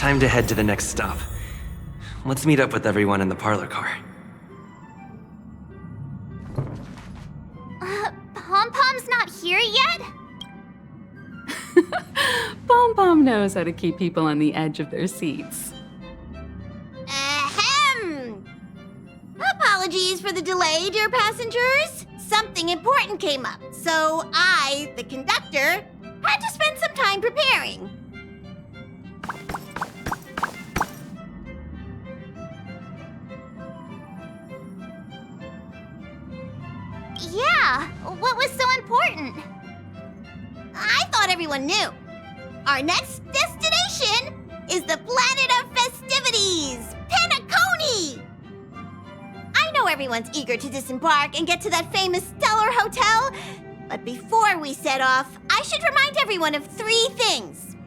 time to head to the next stop. Let's meet up with everyone in the parlor car. Pom-Pom's not here yet? Pom-Pom knows how to keep people on the edge of their seats. Ahem! Apologies for the delay, dear passengers. Something important came up, so I, the conductor, had to spend some time preparing. Yeah, what was so important? I thought everyone knew. Our next destination is the planet of festivities, Penacony! I know everyone's eager to disembark and get to that famous Stellar Hotel, but before we set off, I should remind everyone of 3 things.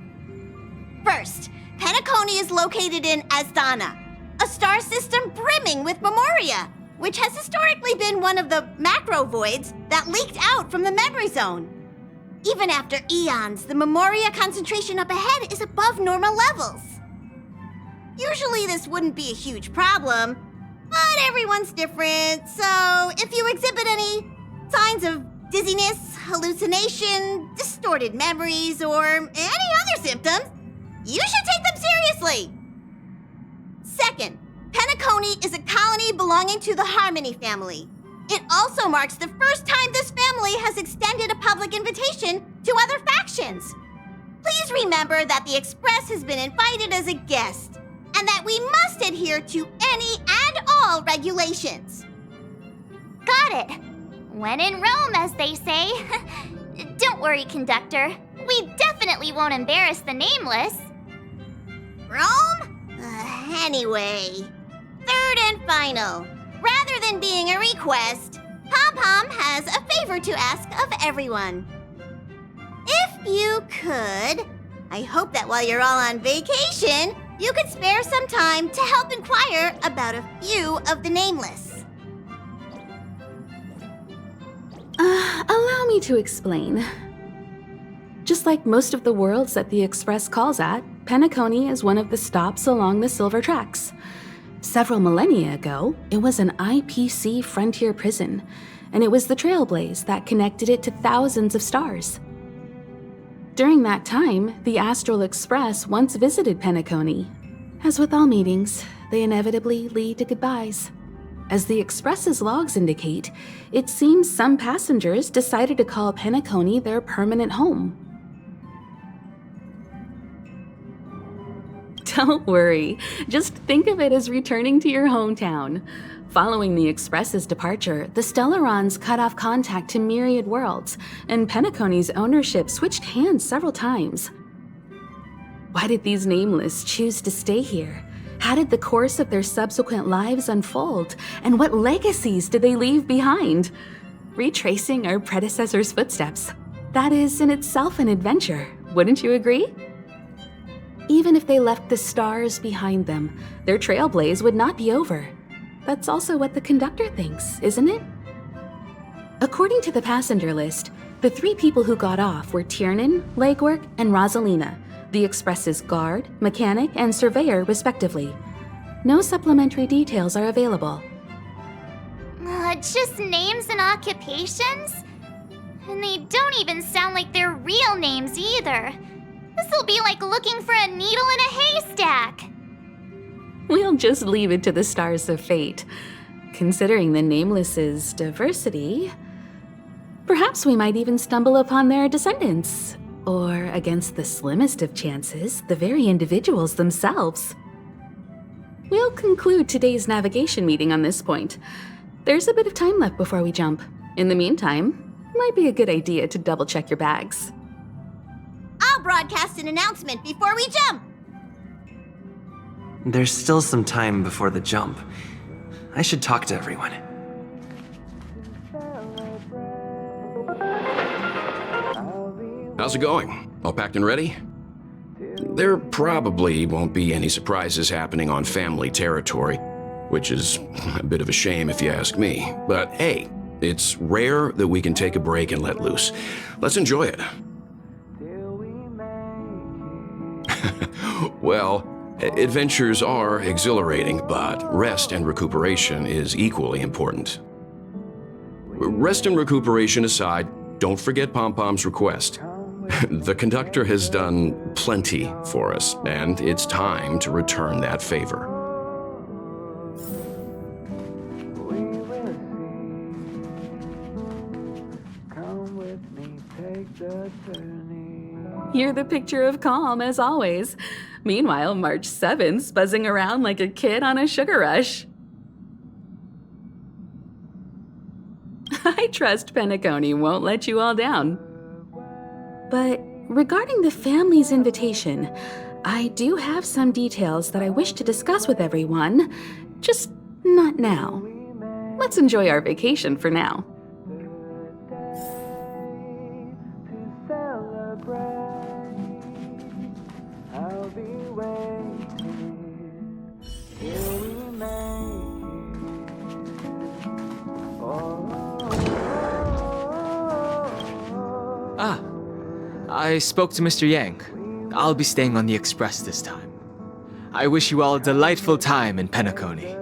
First, Penacony is located in Asdana, a star system brimming with Memoria, which has historically been one of the macro voids that leaked out from the memory zone. Even after eons, the Memoria concentration up ahead is above normal levels. Usually this wouldn't be a huge problem, but everyone's different, so if you exhibit any signs of dizziness, hallucination, distorted memories, or any other symptoms, you should take them seriously. Second, Penacony is a colony belonging to the Harmony family. It also marks the first time this family has extended a public invitation to other factions. Please remember that the Express has been invited as a guest, and that we must adhere to any and all regulations. Got it. When in Rome, as they say. Don't worry, conductor. We definitely won't embarrass the nameless. Rome? Anyway, third and final. Rather than being a request, Pom-Pom has a favor to ask of everyone. If you could, I hope that while you're all on vacation, you could spare some time to help inquire about a few of the nameless. Allow me to explain. Just like most of the worlds that the Express calls at, Penacony is one of the stops along the Silver Tracks. Several millennia ago, it was an IPC frontier prison, and it was the Trailblaze that connected it to thousands of stars. During that time, the Astral Express once visited Penacony. As with all meetings, they inevitably lead to goodbyes. As the Express's logs indicate, it seems some passengers decided to call Penacony their permanent home. Don't worry, just think of it as returning to your hometown. Following the Express's departure, the Stellarons cut off contact to myriad worlds, and Penacony's ownership switched hands several times. Why did these nameless choose to stay here? How did the course of their subsequent lives unfold? And what legacies did they leave behind? Retracing our predecessors' footsteps. That is in itself an adventure, wouldn't you agree? Even if they left the stars behind them, their trailblaze would not be over. That's also what the conductor thinks, isn't it? According to the passenger list, the 3 people who got off were Tiernan, Legwork, and Rosalina, the Express's guard, mechanic, and surveyor respectively. No supplementary details are available. Just names and occupations? And they don't even sound like their real names either. This'll be like looking for a needle in a haystack. We'll just leave it to the stars of fate. Considering the Nameless's diversity, perhaps we might even stumble upon their descendants. Or, against the slimmest of chances, the very individuals themselves. We'll conclude today's navigation meeting on this point. There's a bit of time left before we jump. In the meantime, might be a good idea to double-check your bags. I'll broadcast an announcement before we jump. There's still some time before the jump. I should talk to everyone. How's it going? All packed and ready? There probably won't be any surprises happening on family territory, which is a bit of a shame if you ask me. But hey, it's rare that we can take a break and let loose. Let's enjoy it. Well, Adventures are exhilarating, but rest and recuperation is equally important. Rest and recuperation aside, don't forget Pom Pom's request. The conductor has done plenty for us, and it's time to return that favor. You're the picture of calm, as always. Meanwhile, March 7th's buzzing around like a kid on a sugar rush. I trust Penacony won't let you all down. But regarding the family's invitation, I do have some details that I wish to discuss with everyone, just not now. Let's enjoy our vacation for now. I spoke to Mr. Yang. I'll be staying on the express this time. I wish you all a delightful time in Penacony.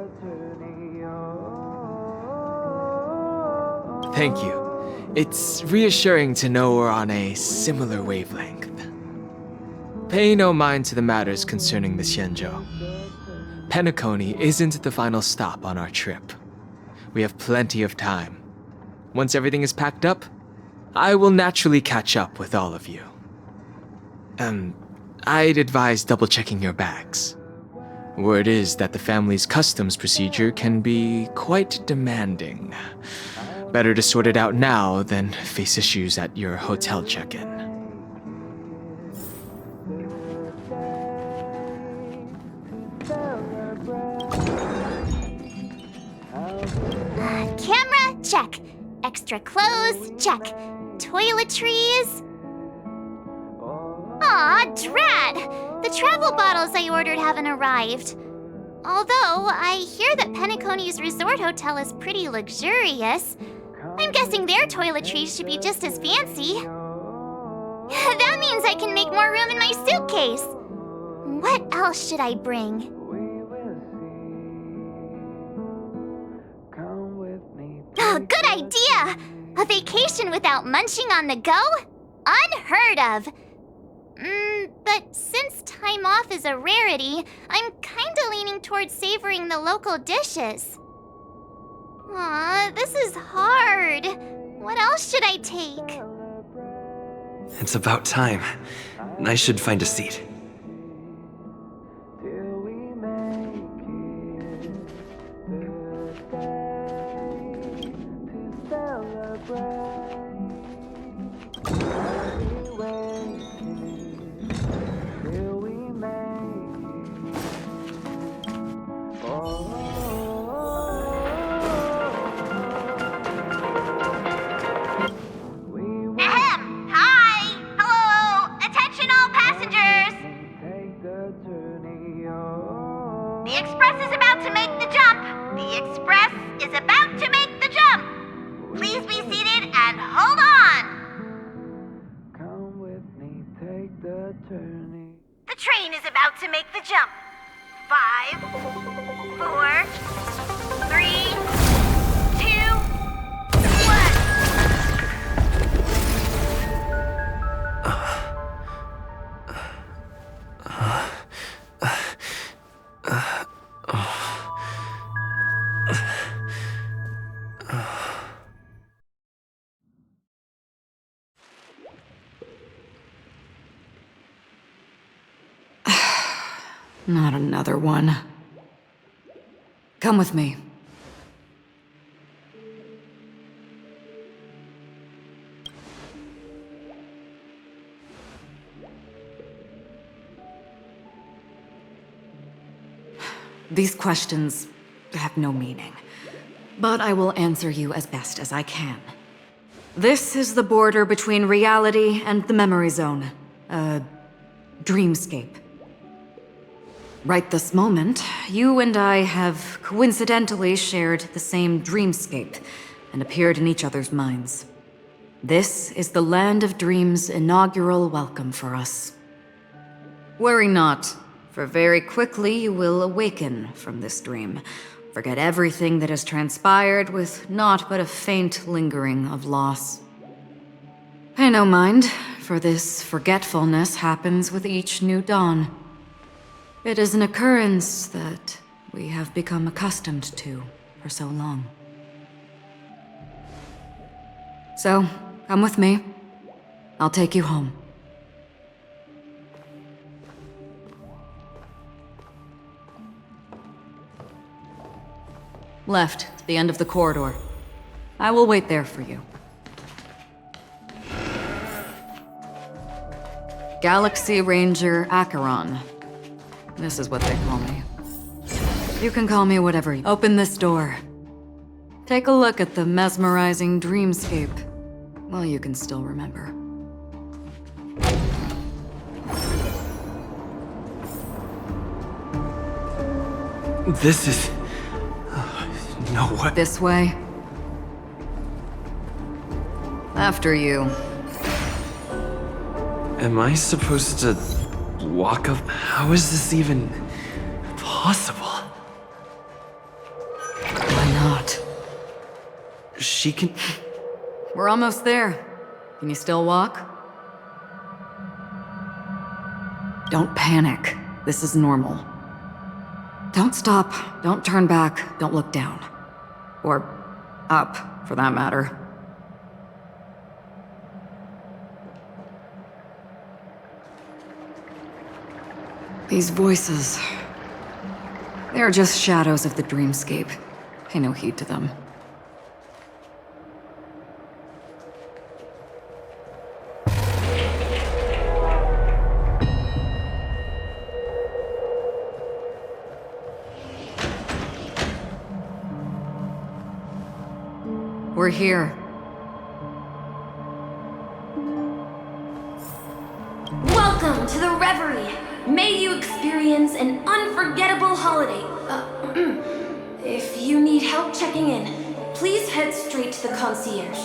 Thank you. It's reassuring to know we're on a similar wavelength. Pay no mind to the matters concerning the Xianzhou. Penacony isn't the final stop on our trip. We have plenty of time. Once everything is packed up, I will naturally catch up with all of you. I'd advise double-checking your bags. Word is that the family's customs procedure can be quite demanding. Better to sort it out now than face issues at your hotel check-in. Camera, check. Extra clothes, check. Toiletries. Aw, drat! The travel bottles I ordered haven't arrived. Although, I hear that Penacony's resort hotel is pretty luxurious. I'm guessing their toiletries should be just as fancy. That means I can make more room in my suitcase. What else should I bring? Oh, good idea! A vacation without munching on the go? Unheard of! But since time off is a rarity, I'm kinda leaning towards savoring the local dishes. Aw, this is hard. What else should I take? It's about time. I should find a seat. The Express is about to make the jump! The Express is about to make the jump! Please be seated and hold on! Come with me, take the journey. The train is about to make the jump. 5, 4, 3, 2, 1. Not another one. Come with me. These questions have no meaning, but I will answer you as best as I can. This is the border between reality and the memory zone, a dreamscape. Right this moment, you and I have coincidentally shared the same dreamscape and appeared in each other's minds. This is the Land of Dreams' inaugural welcome for us. Worry not. for very quickly you will awaken from this dream. Forget everything that has transpired with naught but a faint lingering of loss. Pay no mind, for this forgetfulness happens with each new dawn. It is an occurrence that we have become accustomed to for so long. So, come with me. I'll take you home. Left, to the end of the corridor. I will wait there for you. Galaxy Ranger Acheron. This is what they call me. You can call me whatever you... Open this door. Take a look at the mesmerizing dreamscape. Well, you can still remember. This is... no way. This way. After you. Am I supposed to walk up? How is this even possible? Why not? She can... We're almost there. Can you still walk? Don't panic. This is normal. Don't stop. Don't turn back. Don't look down. Or up, for that matter. These voices... they are just shadows of the dreamscape. Pay no heed to them. We're here. Welcome to the Reverie. May you experience an unforgettable holiday. If you need help checking in, please head straight to the concierge.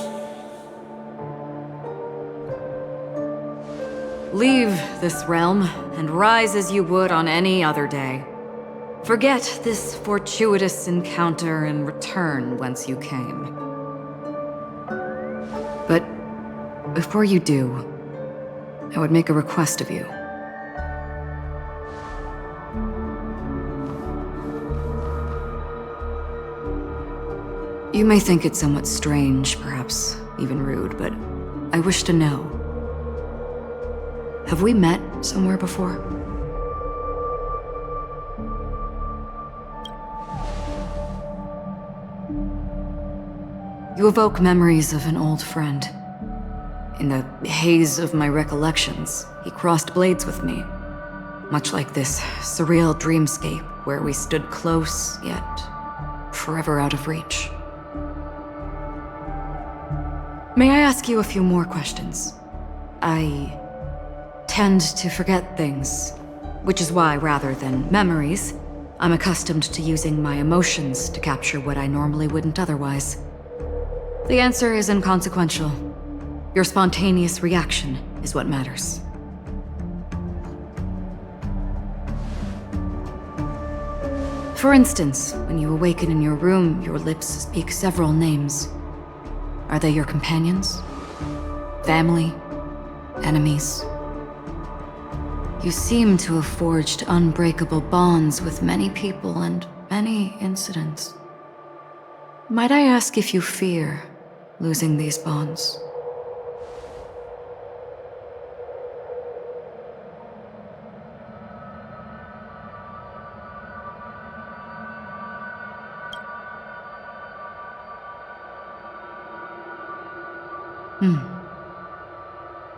Leave this realm and rise as you would on any other day. Forget this fortuitous encounter and return whence you came. But before you do, I would make a request of you. You may think it somewhat strange, perhaps even rude, but I wish to know. Have we met somewhere before? You evoke memories of an old friend. In the haze of my recollections, he crossed blades with me. Much like this surreal dreamscape where we stood close, yet forever out of reach. May I ask you a few more questions? I tend to forget things, which is why, rather than memories, I'm accustomed to using my emotions to capture what I normally wouldn't otherwise. The answer is inconsequential. Your spontaneous reaction is what matters. For instance, when you awaken in your room, your lips speak several names. Are they your companions? Family? Enemies? You seem to have forged unbreakable bonds with many people and many incidents. Might I ask if you fear losing these bonds?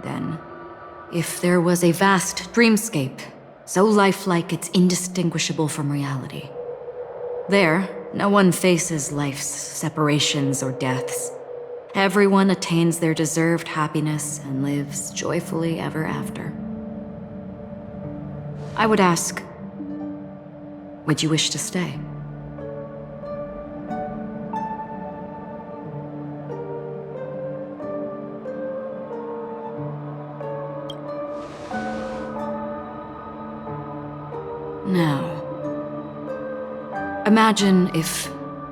Then, if there was a vast dreamscape, so lifelike it's indistinguishable from reality, there, no one faces life's separations or deaths. Everyone attains their deserved happiness and lives joyfully ever after. I would ask, would you wish to stay? Now, imagine if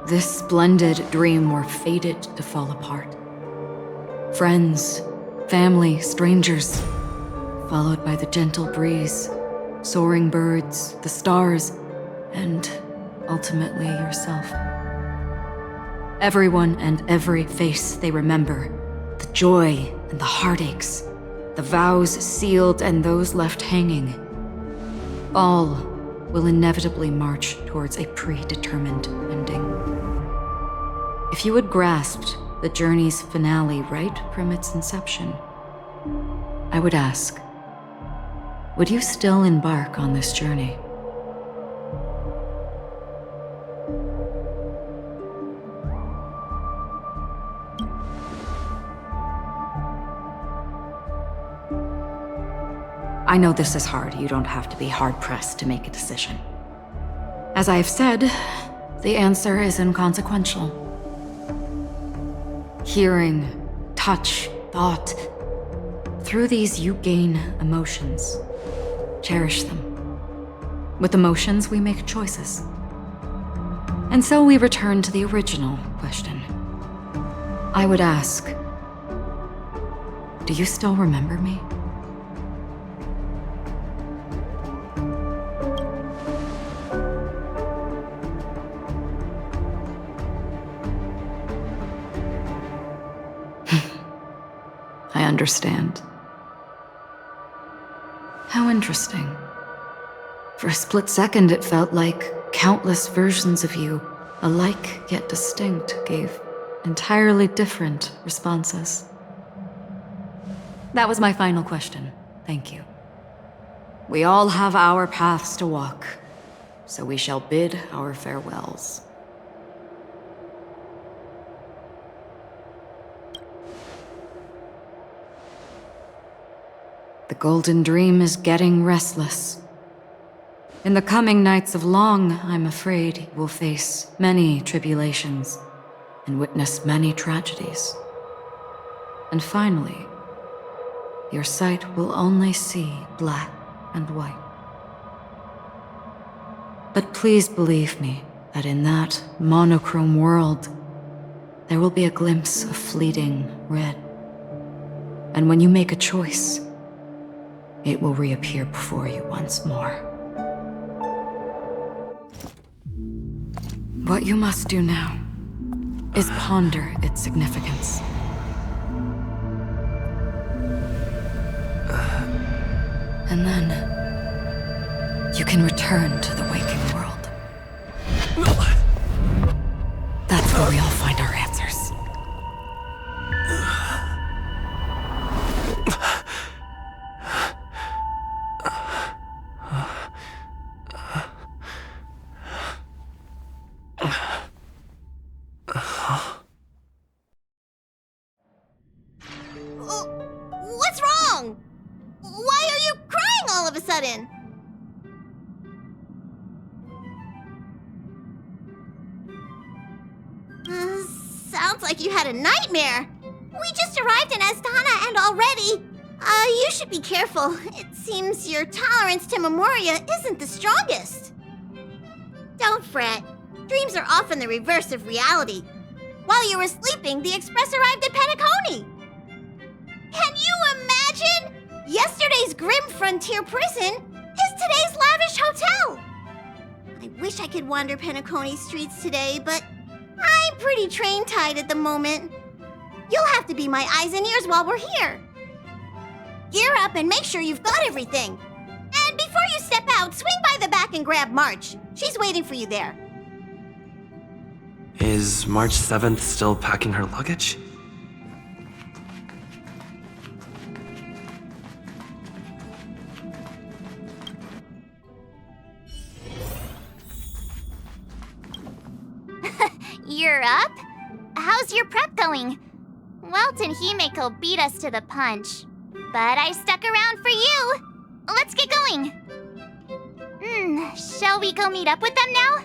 this splendid dream were fated to fall apart. Friends, family, strangers, followed by the gentle breeze, soaring birds, the stars, and ultimately yourself. Everyone and every face they remember, the joy and the heartaches, the vows sealed and those left hanging, all will inevitably march towards a predetermined ending. If you had grasped the journey's finale right from its inception, I would ask, would you still embark on this journey? I know this is hard. You don't have to be hard-pressed to make a decision. As I have said, the answer is inconsequential. Hearing, touch, thought. Through these you gain emotions. Cherish them. With emotions, we make choices. And so we return to the original question. I would ask, do you still remember me? I understand. How interesting. For a split second, it felt like countless versions of you, alike yet distinct, gave entirely different responses. That was my final question. Thank you. We all have our paths to walk, so we shall bid our farewells. The Golden Dream is getting restless. In the coming nights of Long, I'm afraid you will face many tribulations and witness many tragedies. And finally, your sight will only see black and white. But please believe me that in that monochrome world, there will be a glimpse of fleeting red. And when you make a choice, it will reappear before you once more. What you must do now is ponder its significance. And then you can return to the waking world. That's where we all find our answers. What's wrong? Why are you crying all of a sudden? Sounds like you had a nightmare. We just arrived in Astana and already... you should be careful. It seems your tolerance to Memoria isn't the strongest. Don't fret. Dreams are often the reverse of reality. While you were sleeping, the express arrived at Penacony. Can you imagine? Yesterday's grim frontier prison is today's lavish hotel. I wish I could wander Penacony's streets today, but I'm pretty train-tied at the moment. You'll have to be my eyes and ears while we're here. Gear up and make sure you've got everything. And before you step out, swing by the back and grab March. She's waiting for you there. Is March 7th still packing her luggage? You're up? How's your prep going? Welt and Himeko beat us to the punch, but I stuck around for you. Let's get going. Shall we go meet up with them now?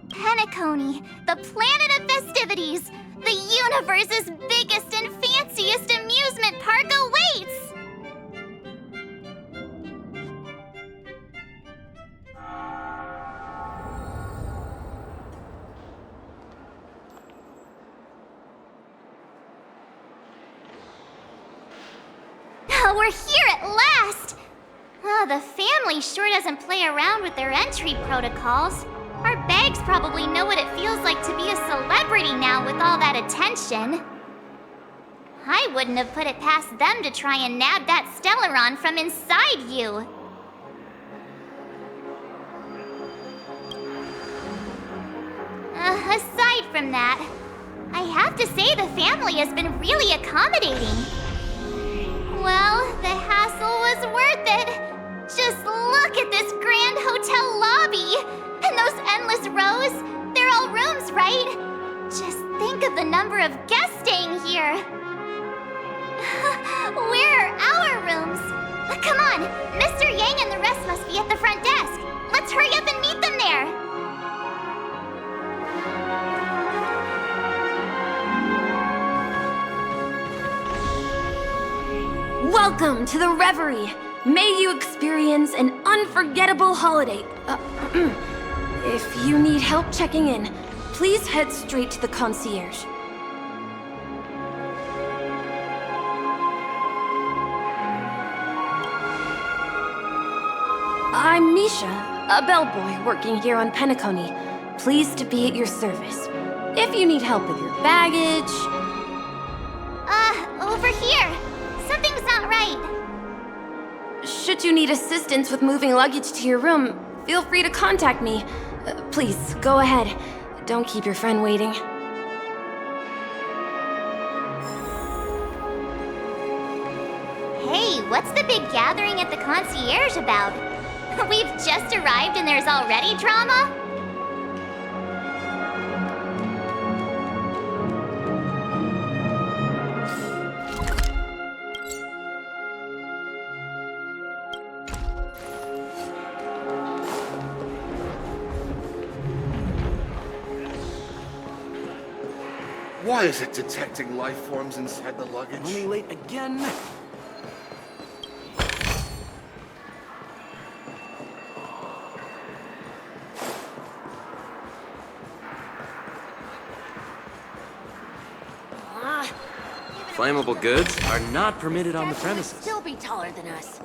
Penacony, the planet of festivities. The universe's biggest and fanciest amusement park awaits! we're here at last! Oh, the family sure doesn't play around with their entry protocols. Our bags probably know what it feels like to be a celebrity now with all that attention. I wouldn't have put it past them to try and nab that Stellaron from inside you. Aside from that, I have to say the family has been really accommodating. Well, the hassle was worth it. Just look at this grand hotel lobby. And those endless rows. They're all rooms, right? Just think of the number of guests staying here. Where are our rooms? Come on, Mr. Yang and the rest must be at the front desk. Let's hurry up and meet them there. Welcome to the Reverie. May you experience an unforgettable holiday. If you need help checking in, please head straight to the concierge. I'm Misha, a bellboy working here on Penacony. Pleased to be at your service. If you need help with your baggage... Over here. Something's not right. Should you need assistance with moving luggage to your room, feel free to contact me. Please, go ahead. Don't keep your friend waiting. Hey, what's the big gathering at the concierge about? We've just arrived and there's already drama? Why is it detecting life forms inside the luggage? Running late again? Flammable goods are not permitted on the premises. Still be taller than us.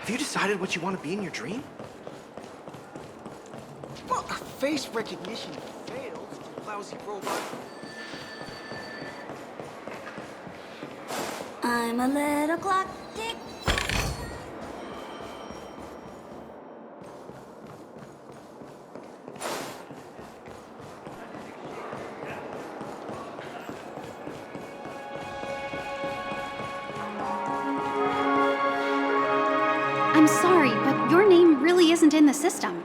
Have you decided what you want to be in your dream? Well, face recognition failed, lousy robot. I'm a little clock tick. I'm sorry, but your name really isn't in the system.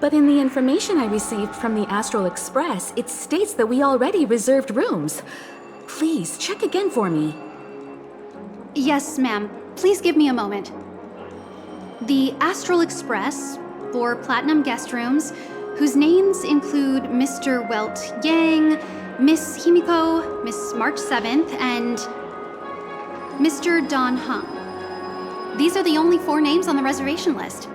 But in the information I received from the Astral Express, it states that we already reserved rooms. Please, check again for me. Yes, ma'am. Please give me a moment. The Astral Express, 4 platinum guest rooms, whose names include Mr. Welt Yang, Miss Himiko, Miss March 7th, and Mr. Don Hung. These are the only 4 names on the reservation list.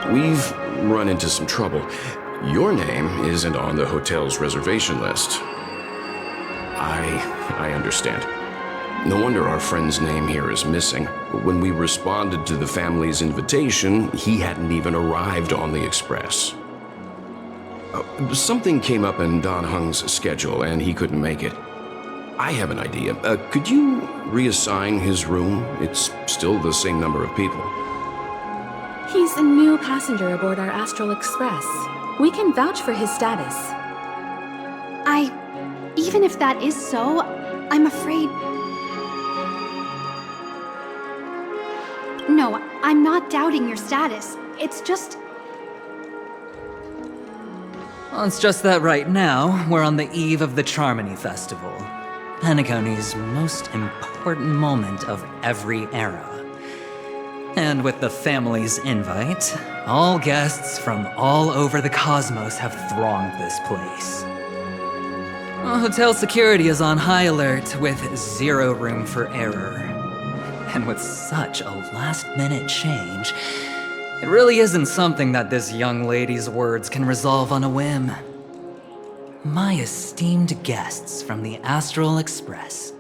We've run into some trouble. Your name isn't on the hotel's reservation list. I understand. No wonder our friend's name here is missing. When we responded to the family's invitation, he hadn't even arrived on the express. Something came up in Don Hung's schedule and he couldn't make it. I have an idea. Could you reassign his room? It's still the same number of people. He's a new passenger aboard our Astral Express. We can vouch for his status. Even if that is so, I'm afraid... No, I'm not doubting your status. It's just... Well, it's just that right now, we're on the eve of the Charmony Festival. Penacony's most important moment of every era. And with the family's invite, all guests from all over the cosmos have thronged this place. Hotel security is on high alert with 0 room for error. And with such a last-minute change, it really isn't something that this young lady's words can resolve on a whim. My esteemed guests from the Astral Express.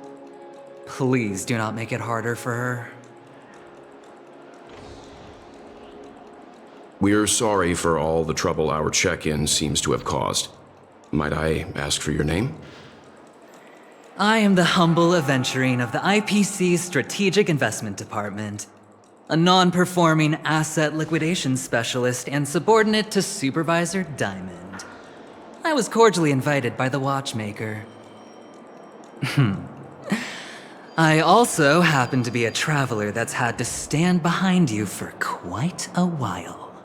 Please do not make it harder for her. We're sorry for all the trouble our check-in seems to have caused. Might I ask for your name? I am the humble aventurine of the IPC Strategic Investment Department, a non-performing asset liquidation specialist and subordinate to Supervisor Diamond. I was cordially invited by the watchmaker. I also happen to be a traveler that's had to stand behind you for quite a while.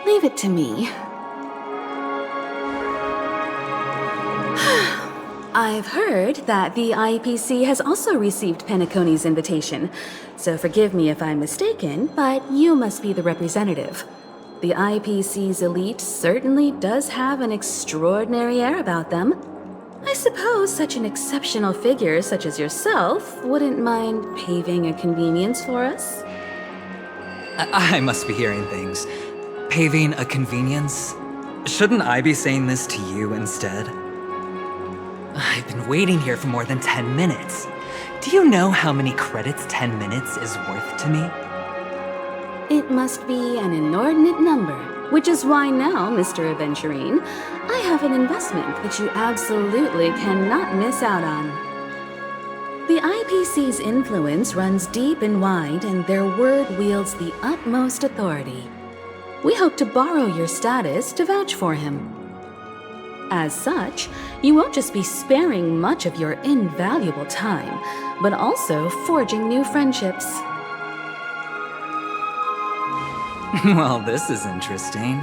Leave it to me. I've heard that the IPC has also received Penacony's invitation, so forgive me if I'm mistaken, but you must be the representative. The IPC's elite certainly does have an extraordinary air about them. I suppose such an exceptional figure such as yourself wouldn't mind paving a convenience for us? I must be hearing things. Paving a convenience? Shouldn't I be saying this to you instead? I've been waiting here for more than 10 minutes. Do you know how many credits 10 minutes is worth to me? It must be an inordinate number, which is why now, Mr. Aventurine, I have an investment that you absolutely cannot miss out on. The IPC's influence runs deep and wide, and their word wields the utmost authority. We hope to borrow your status to vouch for him. As such, you won't just be sparing much of your invaluable time, but also forging new friendships. Well, this is interesting.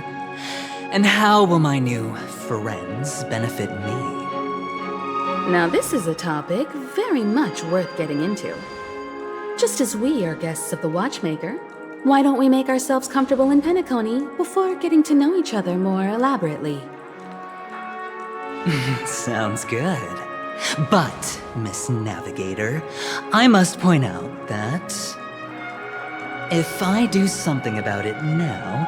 And how will my new friends benefit me? Now this is a topic very much worth getting into. Just as we are guests of the Watchmaker, why don't we make ourselves comfortable in Penacony before getting to know each other more elaborately? Sounds good. But, Miss Navigator, I must point out that if I do something about it now,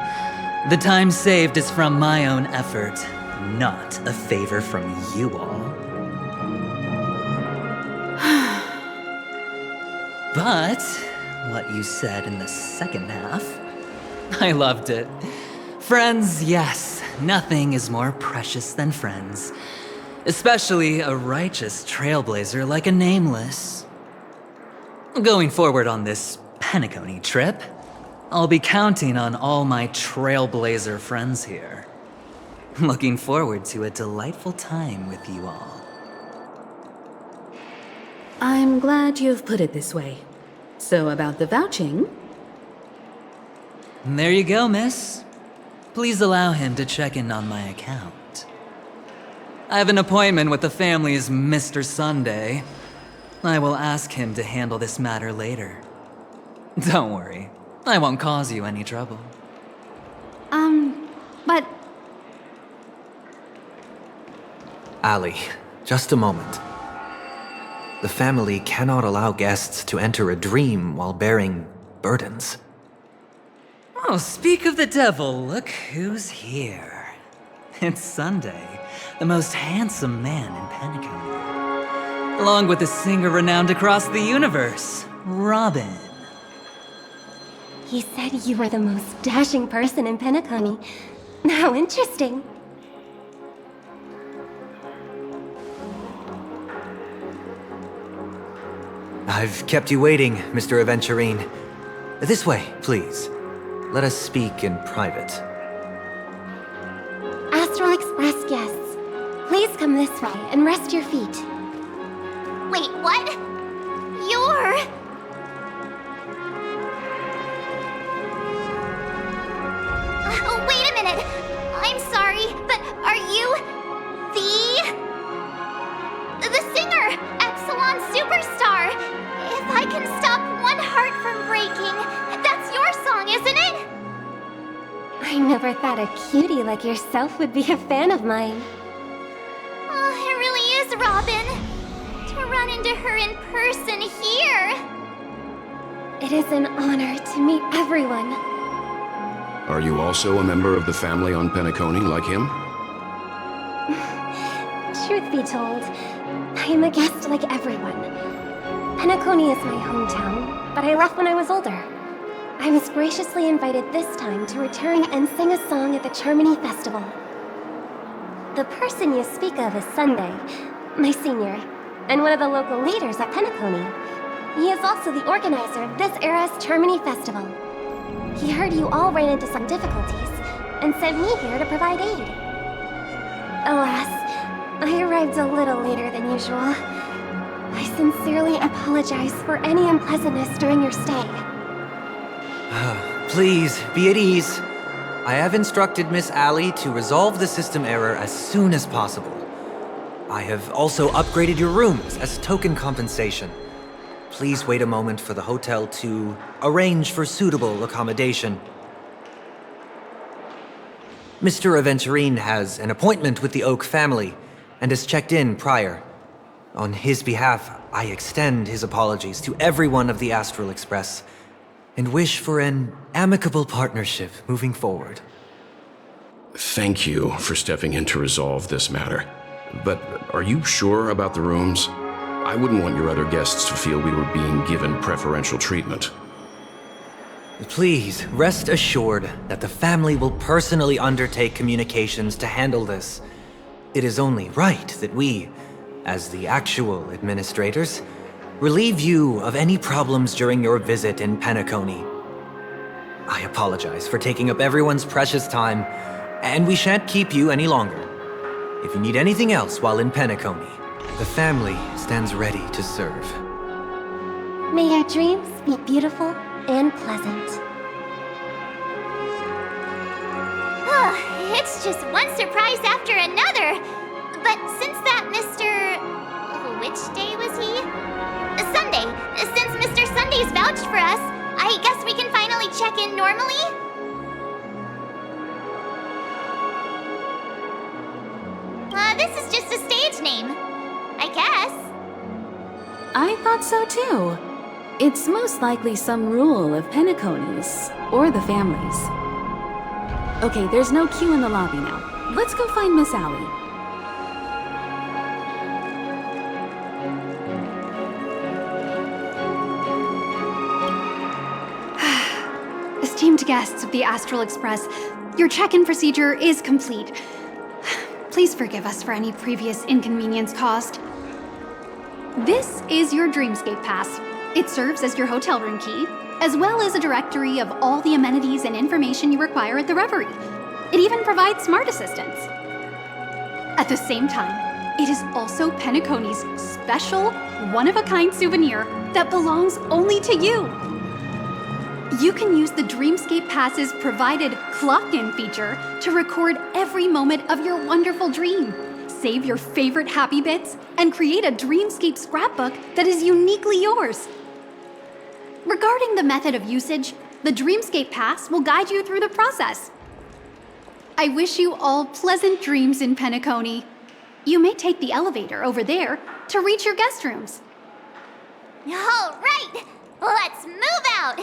the time saved is from my own effort, not a favor from you all. But what you said in the second half, I loved it. Friends, yes, nothing is more precious than friends. Especially a righteous trailblazer like a Nameless. Going forward on this Penacony trip, I'll be counting on all my trailblazer friends here. Looking forward to a delightful time with you all. I'm glad you've put it this way. So about the vouching... There you go, miss. Please allow him to check in on my account. I have an appointment with the family's Mr. Sunday. I will ask him to handle this matter later. Don't worry, I won't cause you any trouble. But... Ali, just a moment. The family cannot allow guests to enter a dream while bearing burdens. Oh, speak of the devil, look who's here. It's Sunday, the most handsome man in Penacony. Along with a singer renowned across the universe, Robin. He said you were the most dashing person in Penacony. How interesting. I've kept you waiting, Mr. Aventurine. This way, please. Let us speak in private. Astral Express guests, please come this way and rest your feet. Wait, what? You're... wait a minute. I'm sorry, but are you... the singer, Epsilon Superstar? If I can stop one heart from breaking, that's your song, isn't it? I never thought a cutie like yourself would be a fan of mine. Oh, it really is, Robin. To run into her in person here. It is an honor to meet everyone. Are you also a member of the family on Penacony like him? truth be told, I am a guest like everyone. Penacony is my hometown, but I left when I was older. I was graciously invited this time to return and sing a song at the Charmony Festival. The person you speak of is Sunday, my senior, and one of the local leaders at Penacony. He is also the organizer of this era's Charmony Festival. He heard you all ran into some difficulties, and sent me here to provide aid. Alas, I arrived a little later than usual. I sincerely apologize for any unpleasantness during your stay. Please, be at ease. I have instructed Miss Allie to resolve the system error as soon as possible. I have also upgraded your rooms as token compensation. Please wait a moment for the hotel to arrange for suitable accommodation. Mr. Aventurine has an appointment with the Oak family and has checked in prior. On his behalf, I extend his apologies to everyone of the Astral Express and wish for an amicable partnership moving forward. Thank you for stepping in to resolve this matter. But are you sure about the rooms? I wouldn't want your other guests to feel we were being given preferential treatment. Please, rest assured that the family will personally undertake communications to handle this. It is only right that we, as the actual administrators, relieve you of any problems during your visit in Penacony. I apologize for taking up everyone's precious time, and we shan't keep you any longer. If you need anything else while in Penacony, the family stands ready to serve. May your dreams be beautiful and pleasant. It's just one surprise after another. But since that Mr. Which day was he? Sunday. Since Mr. Sunday's vouched for us, I guess we can finally check in normally? This is just a stage name, I guess. I thought so too. It's most likely some rule of Penacony's, or the family's. Okay, there's no queue in the lobby now. Let's go find Miss Allie. Esteemed guests of the Astral Express, your check-in procedure is complete. Please forgive us for any previous inconvenience caused. This is your Dreamscape Pass. It serves as your hotel room key, as well as a directory of all the amenities and information you require at the Reverie. It even provides smart assistants. At the same time, it is also Penacony's special, one-of-a-kind souvenir that belongs only to you. You can use the Dreamscape Pass's provided clock-in feature to record every moment of your wonderful dream, save your favorite happy bits, and create a Dreamscape scrapbook that is uniquely yours. Regarding the method of usage, the Dreamscape Pass will guide you through the process. I wish you all pleasant dreams in Penacony. You may take the elevator over there to reach your guest rooms. All right, let's move out.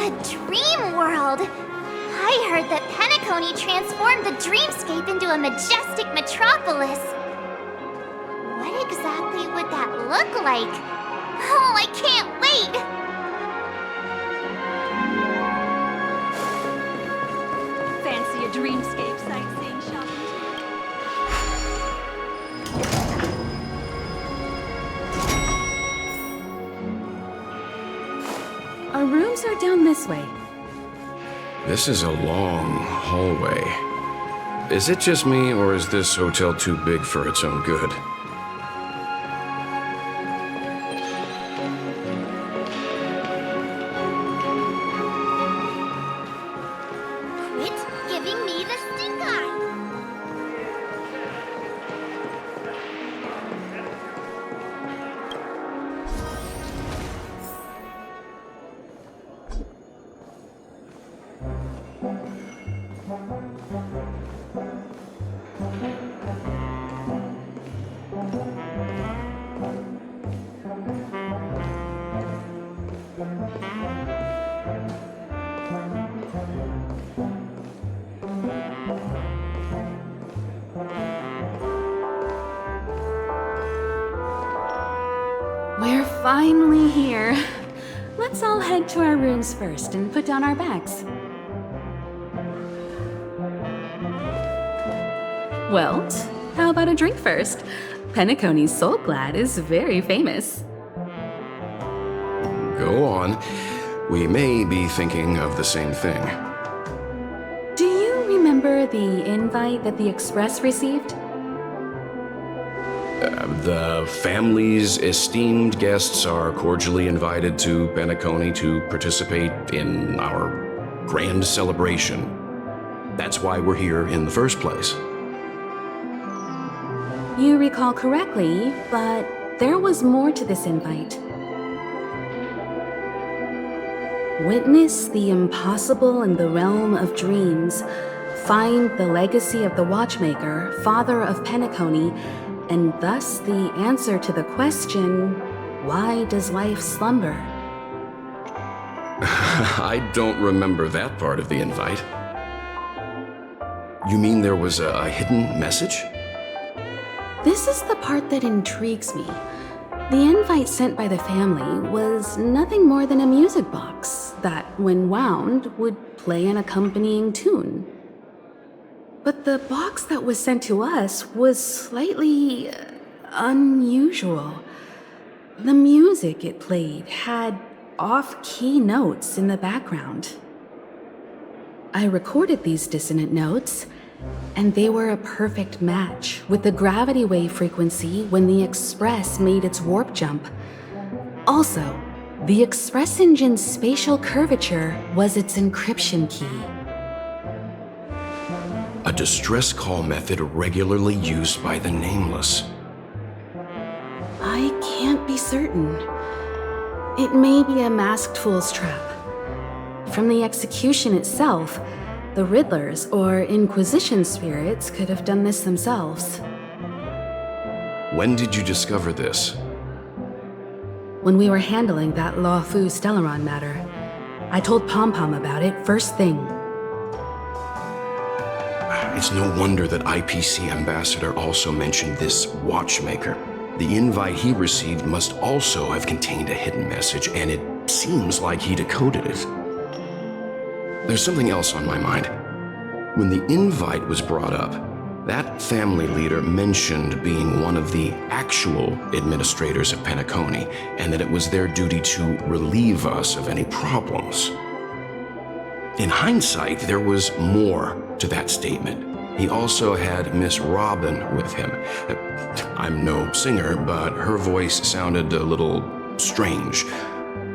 A dream world! I heard that Penacony transformed the dreamscape into a majestic metropolis. What exactly would that look like? Oh, I can't wait! Fancy a dreamscape sightseeing shopping Our rooms are down this way. This is a long hallway. Is it just me, or is this hotel too big for its own good? Quit giving me the stink eye! We're finally here. Let's all head to our rooms first and put down our bags. Well, how about a drink first? Penacony's Soul Glad is very famous. Go on. We may be thinking of the same thing. Do you remember the invite that the Express received? The family's esteemed guests are cordially invited to Penacony to participate in our grand celebration. That's why we're here in the first place. You recall correctly, but there was more to this invite. Witness the impossible in the realm of dreams. Find the legacy of the Watchmaker, father of Penacony, and thus the answer to the question, why does life slumber? I don't remember that part of the invite. You mean there was a hidden message? This is the part that intrigues me. The invite sent by the family was nothing more than a music box that, when wound, would play an accompanying tune. But the box that was sent to us was slightly unusual. The music it played had off-key notes in the background. I recorded these dissonant notes, and they were a perfect match with the gravity wave frequency when the Express made its warp jump. Also, the Express engine's spatial curvature was its encryption key. A distress call method regularly used by the Nameless. I can't be certain. It may be a masked fool's trap. From the execution itself, the Riddlers or Inquisition spirits could have done this themselves. When did you discover this? When we were handling that Law Fu Stellaron matter, I told Pom Pom about it first thing. It's no wonder that IPC Ambassador also mentioned this watchmaker. The invite he received must also have contained a hidden message, and it seems like he decoded it. There's something else on my mind. When the invite was brought up, that family leader mentioned being one of the actual administrators of Penacony, and that it was their duty to relieve us of any problems. In hindsight, there was more to that statement. He also had Miss Robin with him. I'm no singer, but her voice sounded a little strange.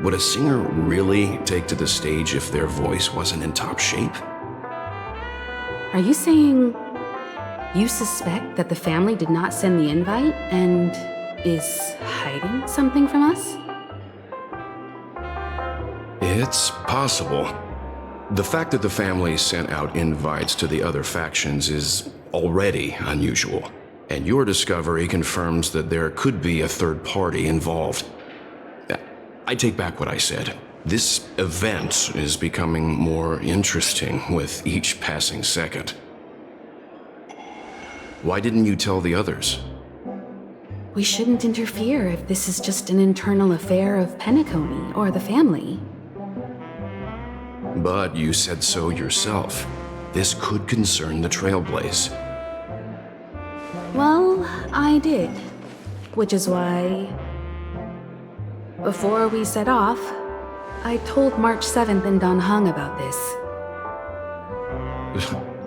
Would a singer really take to the stage if their voice wasn't in top shape? Are you saying you suspect that the family did not send the invite and is hiding something from us? It's possible. The fact that the family sent out invites to the other factions is already unusual, and your discovery confirms that there could be a third party involved. I take back what I said. This event is becoming more interesting with each passing second. Why didn't you tell the others? We shouldn't interfere if this is just an internal affair of Penacony or the family. But you said so yourself. This could concern the Trailblaze. Well, I did. Which is why, before we set off, I told March 7th and Don Hung about this.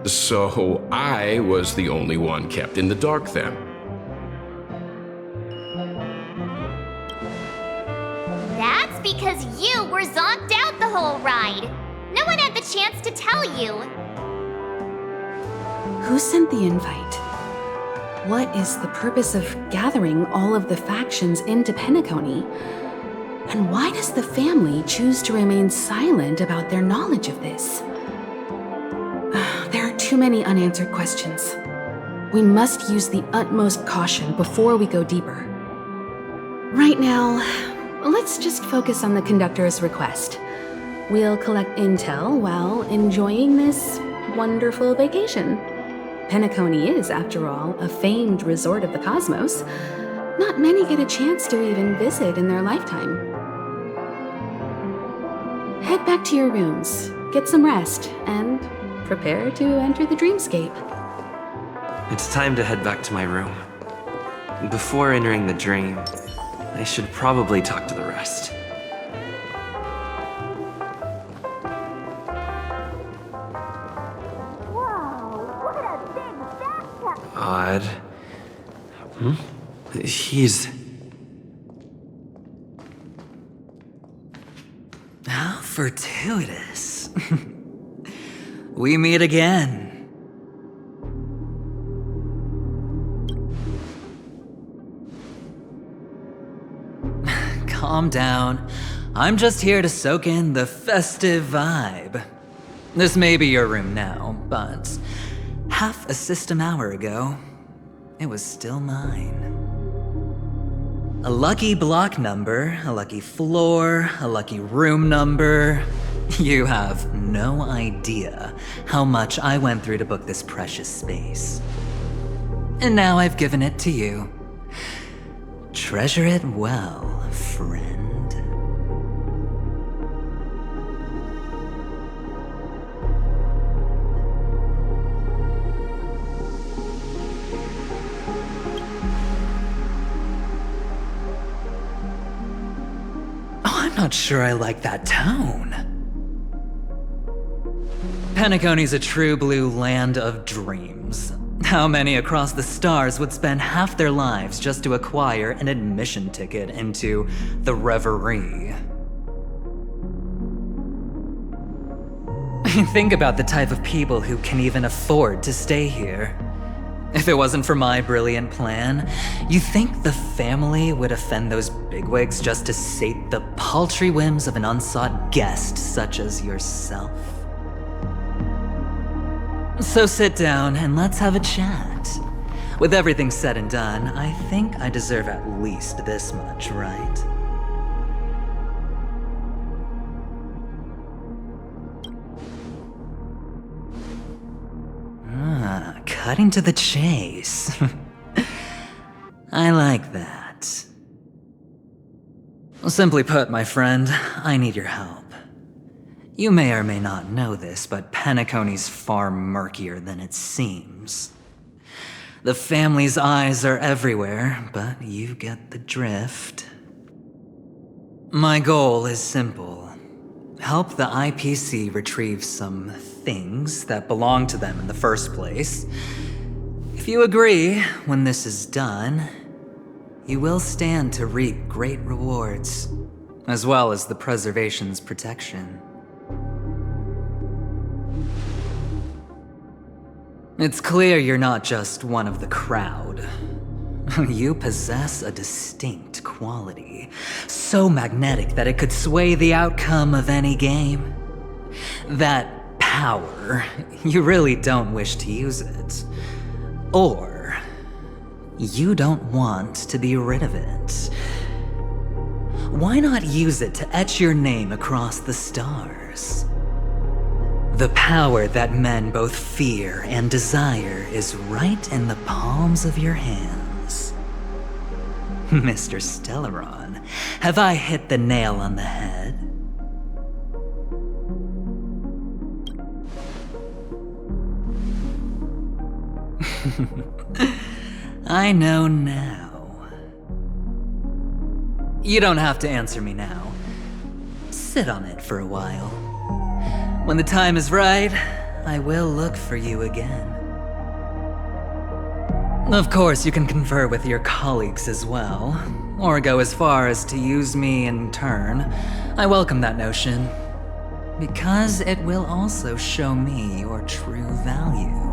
So I was the only one kept in the dark then. That's because you were zonked out the whole ride. No one had the chance to tell you. Who sent the invite? What is the purpose of gathering all of the factions into Penacony? And why does the family choose to remain silent about their knowledge of this? There are too many unanswered questions. We must use the utmost caution before we go deeper. Right now, let's just focus on the conductor's request. We'll collect intel while enjoying this wonderful vacation. Penacony is, after all, a famed resort of the cosmos. Not many get a chance to even visit in their lifetime. Head back to your rooms, get some rest, and prepare to enter the dreamscape. It's time to head back to my room. Before entering the dream, I should probably talk to the rest. Odd. He's... How fortuitous. We meet again. Calm down. I'm just here to soak in the festive vibe. This may be your room now, but half a system hour ago, it was still mine. A lucky block number, a lucky floor, a lucky room number. You have no idea how much I went through to book this precious space. And now I've given it to you. Treasure it well, friend. not sure I like that tone. Penacony's a true blue land of dreams. How many across the stars would spend half their lives just to acquire an admission ticket into the Reverie? Think about the type of people who can even afford to stay here. If it wasn't for my brilliant plan, you think the family would offend those bigwigs just to sate the paltry whims of an unsought guest such as yourself? So sit down and let's have a chat. With everything said and done, I think I deserve at least this much, right? Cutting to the chase. I like that. Simply put, my friend, I need your help. You may or may not know this, but Penacony's far murkier than it seems. The family's eyes are everywhere, but you get the drift. My goal is simple. Help the IPC retrieve some things that belong to them in the first place. If you agree, when this is done, you will stand to reap great rewards, as well as the preservation's protection. It's clear you're not just one of the crowd. You possess a distinct quality, so magnetic that it could sway the outcome of any game. That power, you really don't wish to use it. Or, you don't want to be rid of it. Why not use it to etch your name across the stars? The power that men both fear and desire is right in the palms of your hands. Mr. Stellaron, have I hit the nail on the head? I know now. You don't have to answer me now. Sit on it for a while. When the time is right, I will look for you again. Of course, you can confer with your colleagues as well, or go as far as to use me in turn. I welcome that notion, because it will also show me your true value.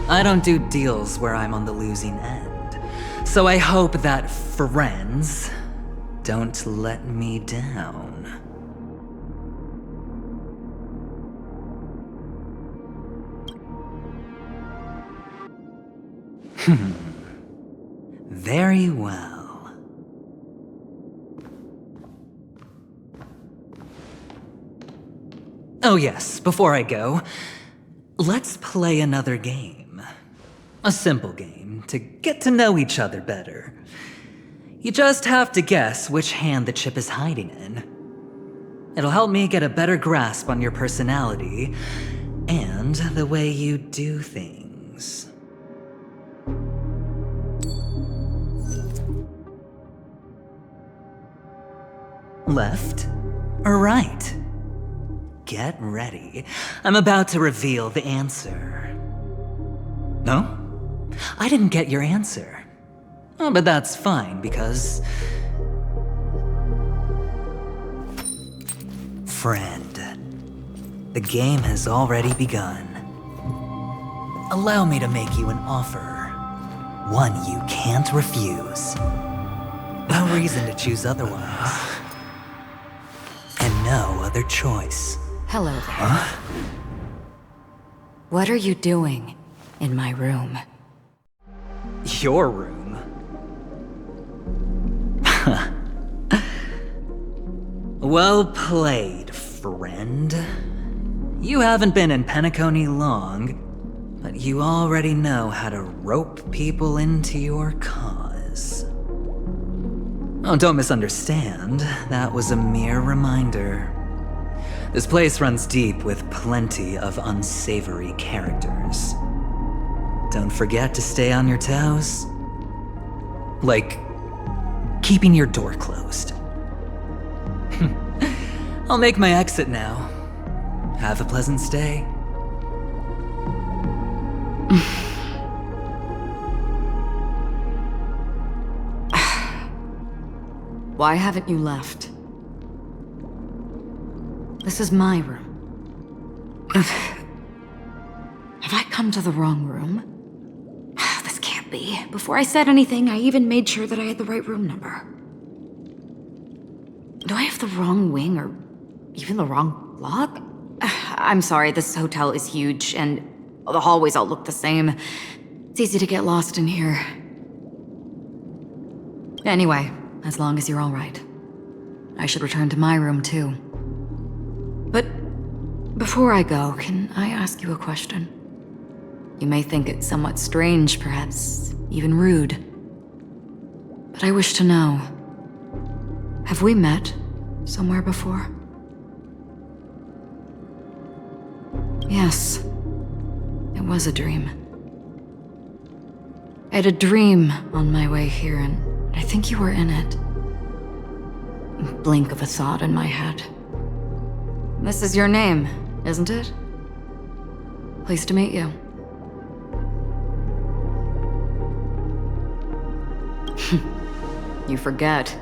I don't do deals where I'm on the losing end, so I hope that friends don't let me down. Very well. Oh yes, before I go, let's play another game. A simple game to get to know each other better. You just have to guess which hand the chip is hiding in. It'll help me get a better grasp on your personality and the way you do things. Left or right? Get ready. I'm about to reveal the answer. No? I didn't get your answer. Oh, but that's fine, because... Friend, the game has already begun. Allow me to make you an offer. One you can't refuse. No reason to choose otherwise. And no other choice. Hello there. Huh? What are you doing in my room? Your room? Well played, friend. You haven't been in Penacony long, but you already know how to rope people into your cause. Oh, don't misunderstand. That was a mere reminder. This place runs deep with plenty of unsavory characters. Don't forget to stay on your toes. Like, keeping your door closed. I'll make my exit now. Have a pleasant stay. Why haven't you left? This is my room. Have I come to the wrong room? This can't be. Before I said anything, I even made sure that I had the right room number. Do I have the wrong wing or even the wrong block? I'm sorry, this hotel is huge and the hallways all look the same. It's easy to get lost in here. Anyway, as long as you're all right. I should return to my room too. But before I go, can I ask you a question? You may think it somewhat strange, perhaps even rude. But I wish to know, have we met somewhere before? Yes, it was a dream. I had a dream on my way here, and I think you were in it. A blink of a thought in my head. This is your name, isn't it? Pleased to meet you. You forget.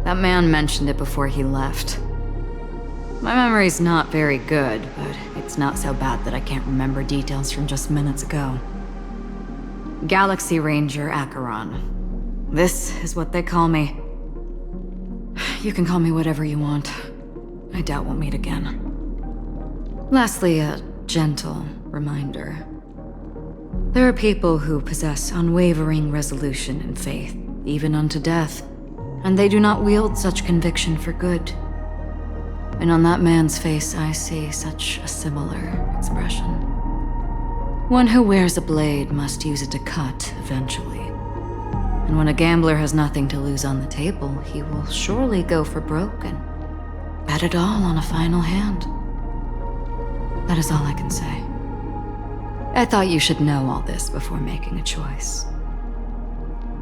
That man mentioned it before he left. My memory's not very good, but it's not so bad that I can't remember details from just minutes ago. Galaxy Ranger Acheron. This is what they call me. You can call me whatever you want. I doubt we'll meet again. Lastly, a gentle reminder. There are people who possess unwavering resolution and faith, even unto death, and they do not wield such conviction for good. And on that man's face, I see such a similar expression. One who wears a blade must use it to cut eventually. And when a gambler has nothing to lose on the table, he will surely go for broke and bet it all on a final hand. That is all I can say. I thought you should know all this before making a choice.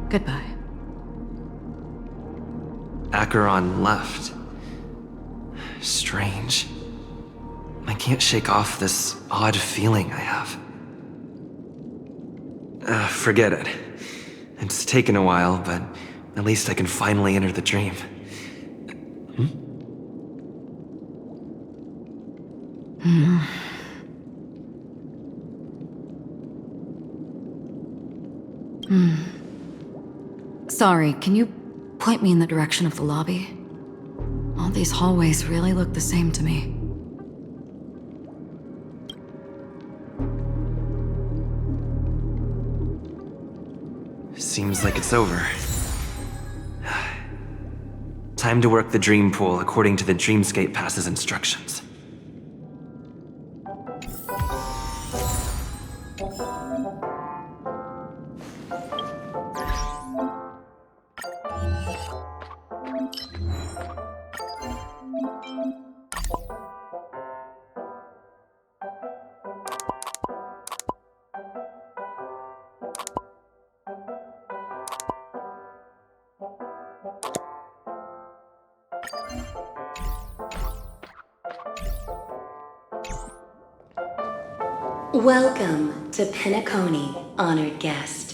Goodbye. Acheron left. Strange. I can't shake off this odd feeling I have. Forget it. It's taken a while, but at least I can finally enter the dream. Sorry, can you point me in the direction of the lobby? All these hallways really look the same to me. Seems like it's over. Time to work the dream pool according to the Dreamscape Pass's instructions. Welcome to Penacony, honored guest.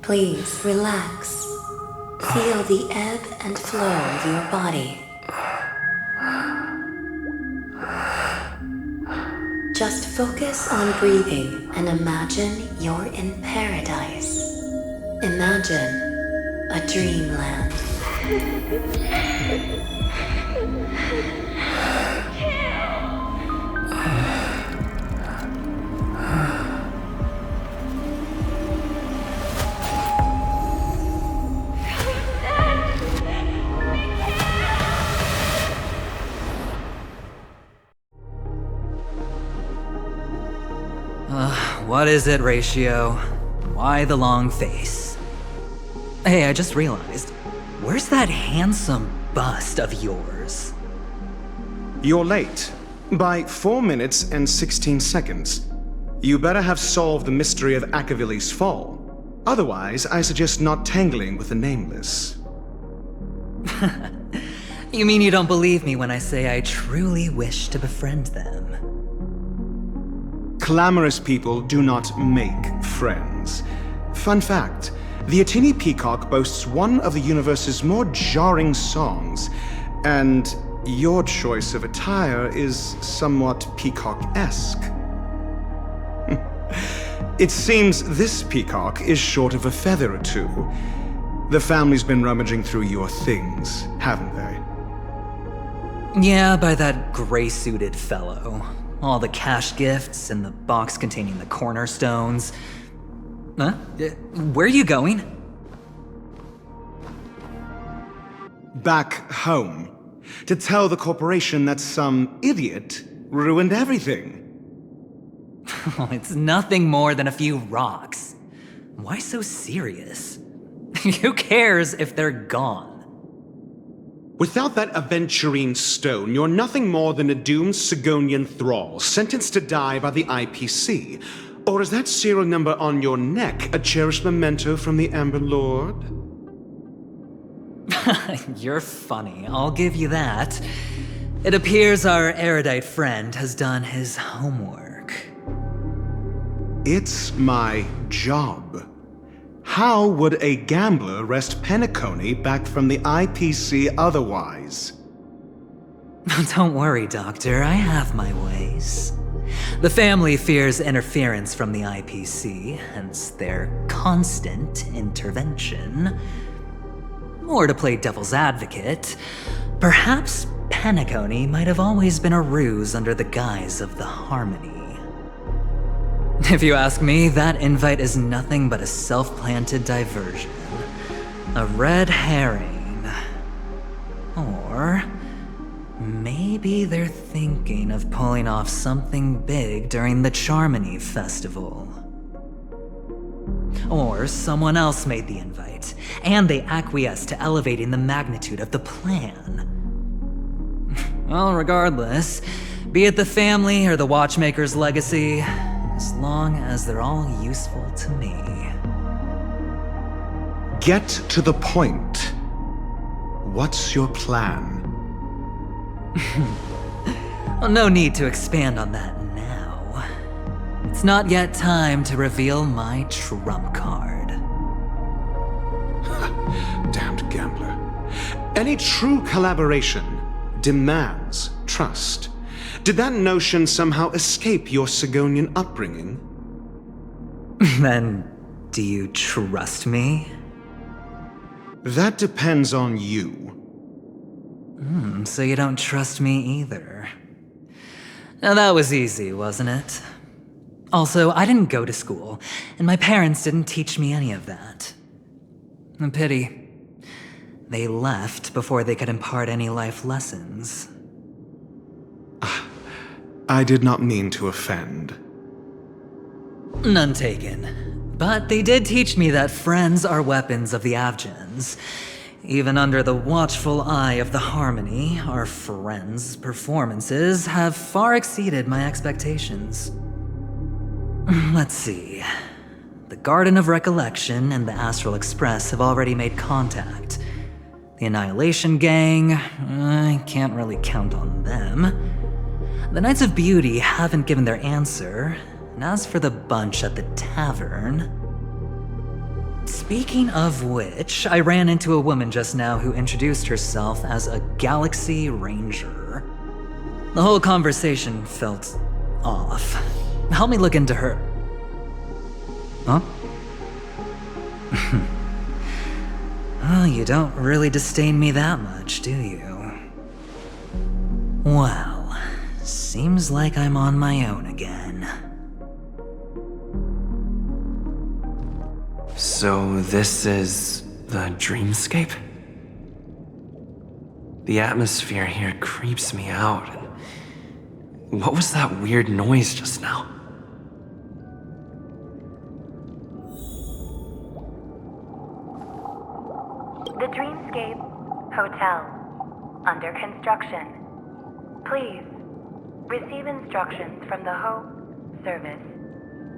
Please relax. Feel the ebb and flow of your body. Just focus on breathing and imagine you're in paradise. Imagine a dreamland. What is it, Ratio? Why the long face? Hey, I just realized. Where's that handsome bust of yours? You're late. By 4 minutes and 16 seconds. You better have solved the mystery of Akavili's fall. Otherwise, I suggest not tangling with the nameless. You mean you don't believe me when I say I truly wish to befriend them? Clamorous people do not make friends. Fun fact, the Atini Peacock boasts one of the universe's more jarring songs, and your choice of attire is somewhat peacock-esque. It seems this peacock is short of a feather or two. The family's been rummaging through your things, haven't they? Yeah, by that gray-suited fellow. All the cash gifts and the box containing the cornerstones. Huh? Where are you going? Back home. To tell the corporation that some idiot ruined everything. It's nothing more than a few rocks. Why so serious? Who cares if they're gone? Without that aventurine stone, you're nothing more than a doomed Sigonian thrall, sentenced to die by the IPC. Or is that serial number on your neck a cherished memento from the Amber Lord? You're funny, I'll give you that. It appears our erudite friend has done his homework. It's my job. How would a gambler wrest Penacony back from the IPC otherwise? Don't worry, Doctor, I have my ways. The family fears interference from the IPC, hence their constant intervention. Or to play devil's advocate, perhaps Penacony might have always been a ruse under the guise of the Harmony. If you ask me, that invite is nothing but a self-planted diversion. A red herring. Or maybe they're thinking of pulling off something big during the Charmony Festival. Or someone else made the invite, and they acquiesced to elevating the magnitude of the plan. Well, regardless, be it the family or the Watchmaker's legacy, as long as they're all useful to me. Get to the point. What's your plan? Well, no need to expand on that now. It's not yet time to reveal my trump card. Damned gambler. Any true collaboration demands trust. Did that notion somehow escape your Sigonian upbringing? Then, do you trust me? That depends on you. So you don't trust me either. Now that was easy, wasn't it? Also, I didn't go to school, and my parents didn't teach me any of that. A pity. They left before they could impart any life lessons. I did not mean to offend. None taken. But they did teach me that friends are weapons of the Avgens. Even under the watchful eye of the Harmony, our friends' performances have far exceeded my expectations. Let's see. The Garden of Recollection and the Astral Express have already made contact. The Annihilation Gang, I can't really count on them. The Knights of Beauty haven't given their answer, and as for the bunch at the tavern... Speaking of which, I ran into a woman just now who introduced herself as a Galaxy Ranger. The whole conversation felt off. Help me look into her. Huh? Oh, you don't really disdain me that much, do you? Well, seems like I'm on my own again. So this is the dreamscape? The atmosphere here creeps me out. What was that weird noise just now? The dreamscape Hotel. Under construction. Please receive instructions from the service,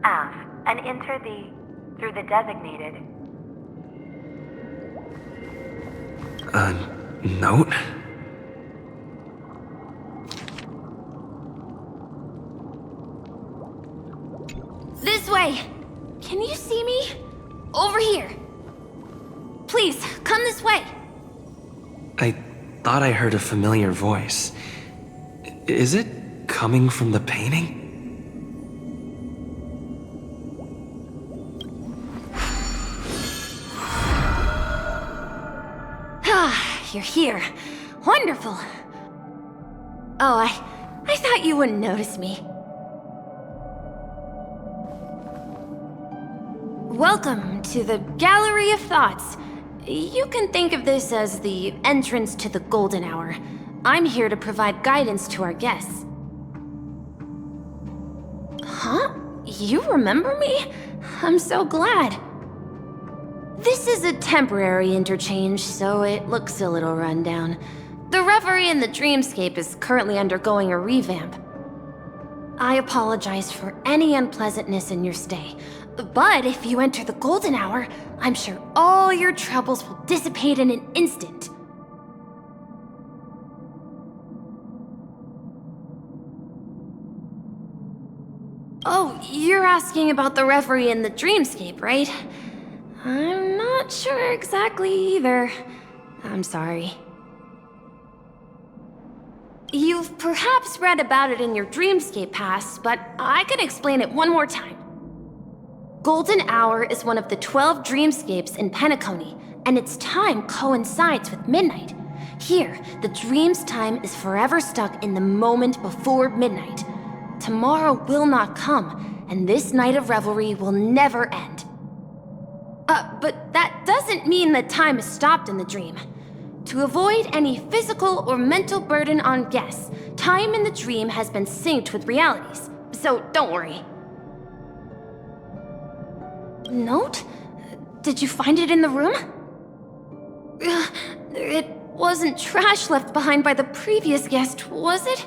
AF, and enter through the designated. Note? This way! Can you see me? Over here! Please, come this way! I thought I heard a familiar voice. Is it coming from the painting? Ah, you're here. Wonderful. Oh, I thought you wouldn't notice me. Welcome to the Gallery of Thoughts. You can think of this as the entrance to the Golden Hour. I'm here to provide guidance to our guests. Huh? You remember me? I'm so glad. This is a temporary interchange, so it looks a little rundown. The Reverie in the Dreamscape is currently undergoing a revamp. I apologize for any unpleasantness in your stay, but if you enter the Golden Hour, I'm sure all your troubles will dissipate in an instant. Oh, you're asking about the Reverie in the Dreamscape, right? I'm not sure exactly either. I'm sorry. You've perhaps read about it in your Dreamscape past, but I can explain it one more time. Golden Hour is one of the 12 dreamscapes in Penacony, and its time coincides with midnight. Here, the dream's time is forever stuck in the moment before midnight. Tomorrow will not come, and this night of revelry will never end. But that doesn't mean that time is stopped in the dream. To avoid any physical or mental burden on guests, time in the dream has been synced with realities, so don't worry. Note? Did you find it in the room? It wasn't trash left behind by the previous guest, was it?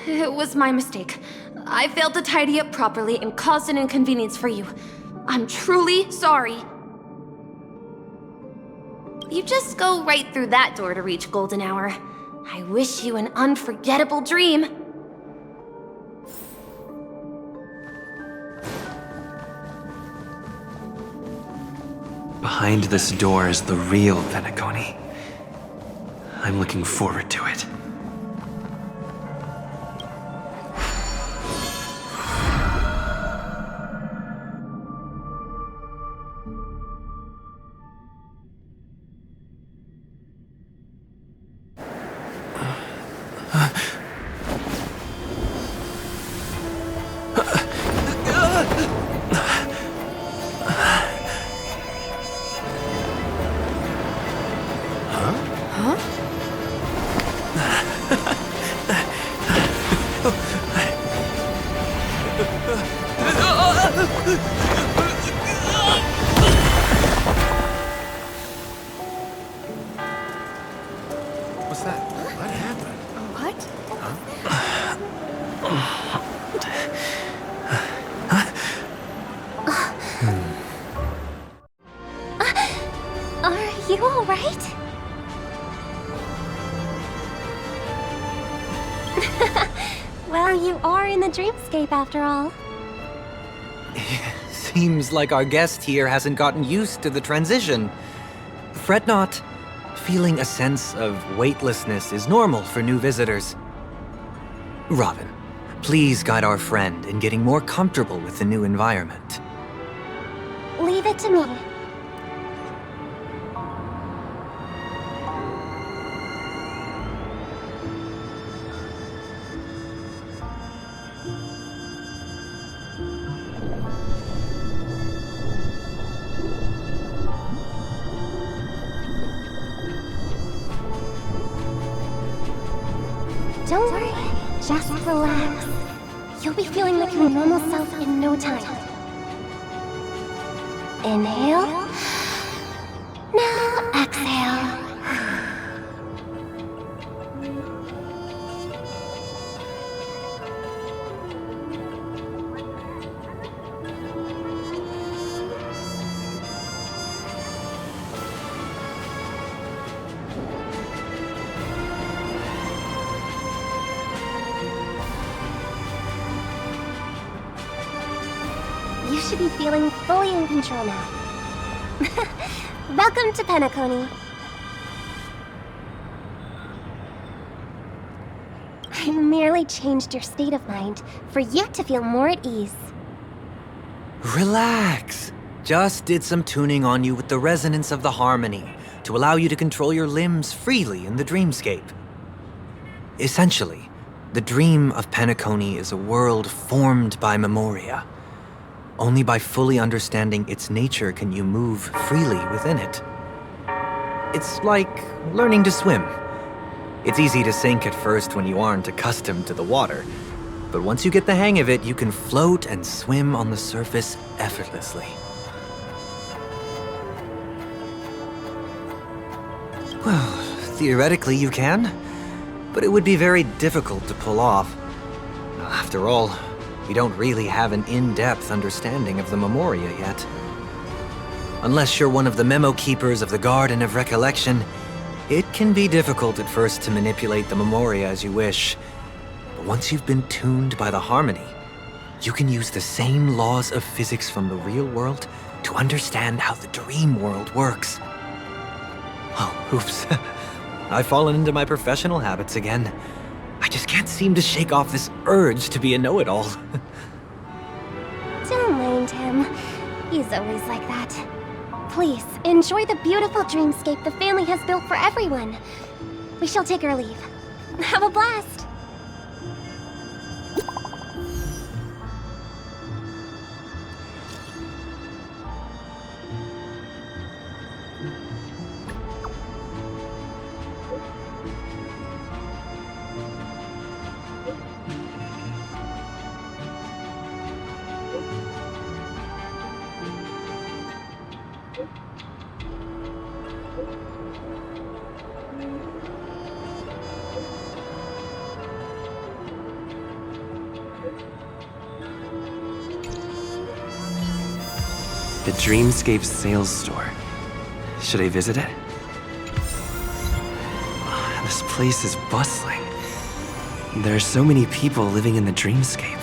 It was my mistake. I failed to tidy up properly and caused an inconvenience for you. I'm truly sorry. You just go right through that door to reach Golden Hour. I wish you an unforgettable dream. Behind this door is the real Penacony. I'm looking forward to it. What's that? What happened? What? Are you all right? Well, you are in the dreamscape after all. Seems like our guest here hasn't gotten used to the transition. Fret not. Feeling a sense of weightlessness is normal for new visitors. Robin, please guide our friend in getting more comfortable with the new environment. Leave it to me. Don't worry, just relax. You'll be feeling like your normal self in no time. Inhale. Now exhale. You should be feeling fully in control now. Welcome to Penacony. I merely changed your state of mind for you to feel more at ease. Relax. Just did some tuning on you with the resonance of the harmony to allow you to control your limbs freely in the dreamscape. Essentially, the dream of Penacony is a world formed by memoria. Only by fully understanding its nature can you move freely within it. It's like learning to swim. It's easy to sink at first when you aren't accustomed to the water, but once you get the hang of it, you can float and swim on the surface effortlessly. Well, theoretically you can, but it would be very difficult to pull off. After all, we don't really have an in-depth understanding of the memoria yet. Unless you're one of the memo keepers of the Garden of Recollection, it can be difficult at first to manipulate the memoria as you wish. But once you've been tuned by the harmony, you can use the same laws of physics from the real world to understand how the dream world works. Oh, oops. I've fallen into my professional habits again. I just can't seem to shake off this urge to be a know-it-all. Don't mind him. He's always like that. Please, enjoy the beautiful dreamscape the family has built for everyone. We shall take our leave. Have a blast! The Dreamscape sales store. Should I visit it? This place is bustling. There are so many people living in the Dreamscape.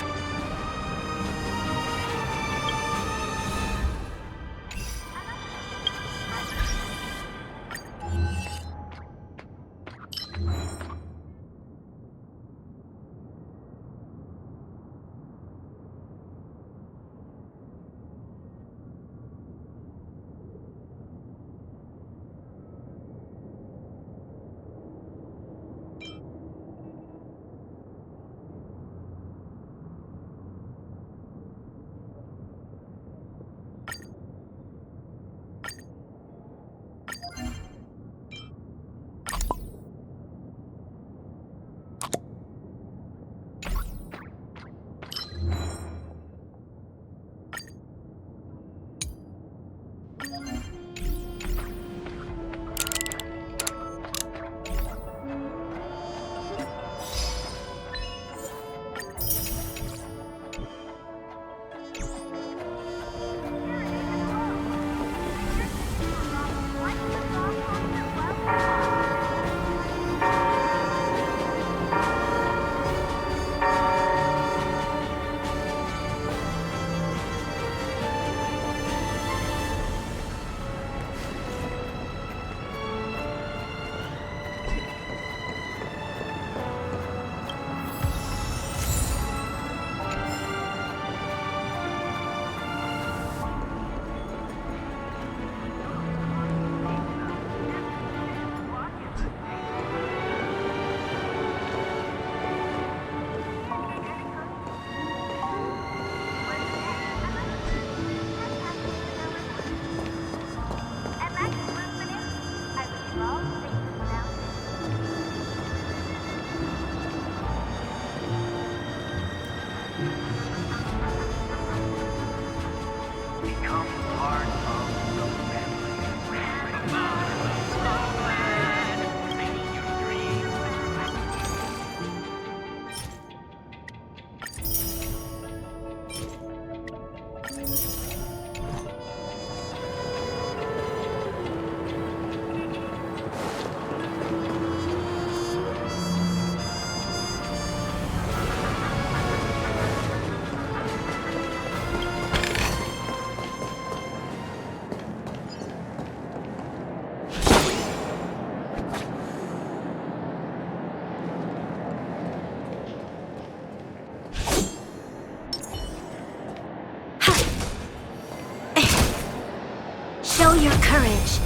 your courage.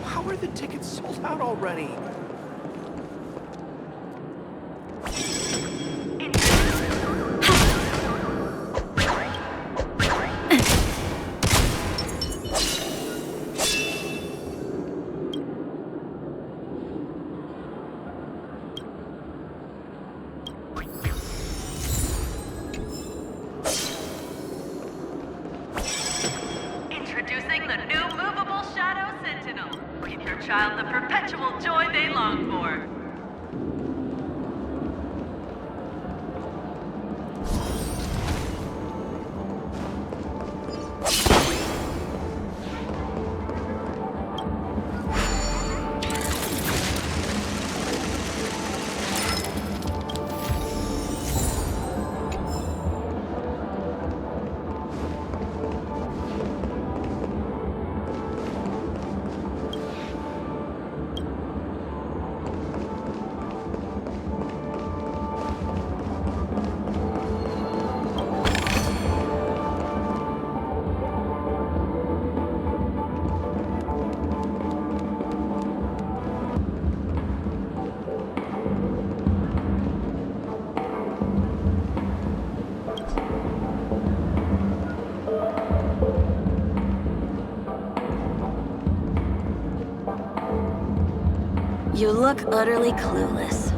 How are the tickets sold out already? Introducing the new movable Shadow Sentinel. Give your child the perpetual joy they long for. You look utterly clueless.